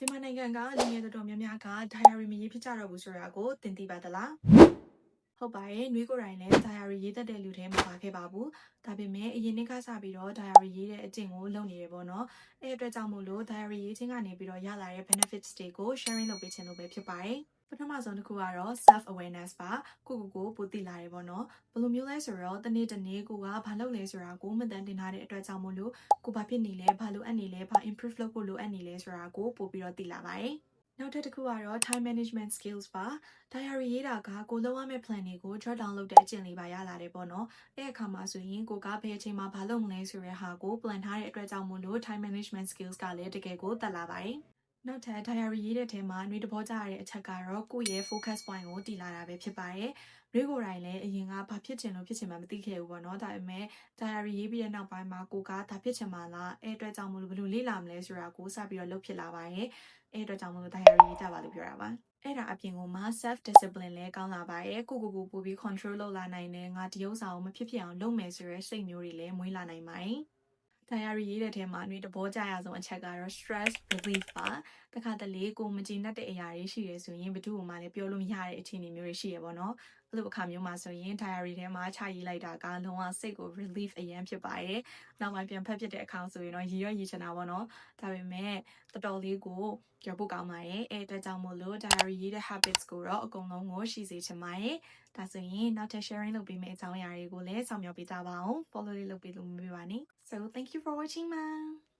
မြန်မာနိုင်ငံကလူငယ်တော်တော်များများက diary မရေးဖြစ်ကြတော့ဘူးဆိုတာကိုသင်သိပါသလားဟုတ်ပါတယ်နှွေးကိုယ်တိုင်လည်း diary ရေးတတ်တဲ့လူတွေမပါခဲ့ပါဘူးဒါပေမဲ့အရင်နှစ်ကစပြီးတော့ diary ရေးတဲ့အကျင့်ကိုလုပ်နေရပေါ့နော်အဲ့အတွက်ကြောင့်မို့လို့ diary ရေးခြင်းကနေပြီးတော့ရလာတဲ့ benefits တွေကို sharing လုပ်ပေးခြင်းလို့ပဲဖြစ်ပါတယ်ပထမဆုံးတစ်ခုကတော့ self awareness ပါကိုပိုသိလာတယ်ပေါ့နော်ဘယ်လိုမျိုးလဲဆိုတော့တနေ့ကိုကဘာလုပ်လဲဆိုတာကိုမတန်တင်ထားတဲ့အတွက်ကြောင့်မို့လို့ကိုဘာဖြစ်နေလဲဘာလိုအပ်နေလဲဘာ improve လုပ်ဖို့လိုအပ်နေလဲဆိုတာကိုပို့ပြီးတော့သိလာပါတယ်နောက်ထပ်တစ်ခုကတော့ time management skills ပါ diary ရေးတာကကိုလုပ်ရမယ့် plan တွေကို jot down လုပ်တဲ့အကျင့်လေးပါရလာတယ်ပေါ့နော်အဲ့အခါမှာဆိုရင်ကိုကဘယ်အချိန်မှာဘာလုပ်မလဲဆိုတဲ့ဟာကို plan ထားတဲ့အတွက်ကြောင့်မို့လို့ time management skills ကလည်းတကယ်ကိုတက်လာပါတယ်နောက်ထပ် diary ရေးတဲ့ထဲမှာနှွေးတဘောကြရတဲ့အချက်ကတော့ကိုယ့်ရဲ့ focus point ကိုတည်လာတာပဲဖြစ်ပါတယ်။နှွေးကိုယ်တိုင်လည်းအရင်ကဘာဖြစ်ချင်လို့ဖြစ်ချင်မှမသိခဲ့ဘူးပေါ့နော်။ဒါပေမဲ့ diary ရေးပြီးတဲ့နောက်ပိုင်းမှာကိုကဒါဖြစ်ချင်မှလားအဲ့အတွက်ကြောင့်မလို့ဘယ်လိုလေ့လာမလဲဆိုတာကိုစပြီးတော့လုပ်ဖြစ်လာပါတယ်။အဲ့အတွက်ကြောင့်မလို့ diary ရေးကြပါလို့ပြောတာပါ။အဲ့ဒါအပြင်ကိုမှ self discipline လည်းကောင်းလာပါတယ်။ကိုပို့ပြီး control လုပ်လာနိုင်တယ်။ငါဒီဥစ္စာကိုမဖြစ်အောင်လုပ်မယ်ဆိုရဲစိတ်မျိုးတွေလည်းမွေးလာနိုင်ပါတယ်။ diary ရေးတဲ့ထဲမှာနှွေးတဘောကြရဆုံးအချက်ကတော့ stress relief ပါတခါတလေကိုမကြည်နပ်တဲ့အရာတွေရှိရဆိုရင်ဘယ်သူ့မှလည်းပြောလို့မရတဲ့အခြေအနေမျိုးတွေရှိရပေါ့နော်အဲ့လိုအခါမျိုးမှာဆိုရင် diary ထဲမှာချရေးလိုက်တာကလုံးဝစိတ်ကို relief အရင်ဖြစ်ပါတယ်နောက်ပိုင်းပြန်ဖတ်ဖြစ်တဲ့အခါဆိုရင်တော့ရည်ချင်တာပေါ့နော်ဒါပေမဲ့တော်တော်လေးကိုပြောဖို့ကောင်းပါတယ်အဲ့အတွက်ကြောင့်မို့လို့ diary ရေးတဲ့ habits ကိုတော့အကုန်လုံးကိုရှိစေချင်ပါတယ်ဒါဆိုရင်နောက်ထပ် sharing လုပ်ပေးမယ့်အကြောင်းအရာတွေကိုလည်းဆောင်ရွက်ပေးကြပါအောင် follow လေးလုပ်ပေးလို့မမေ့ပါနဲ့ so thank you for watching ပါ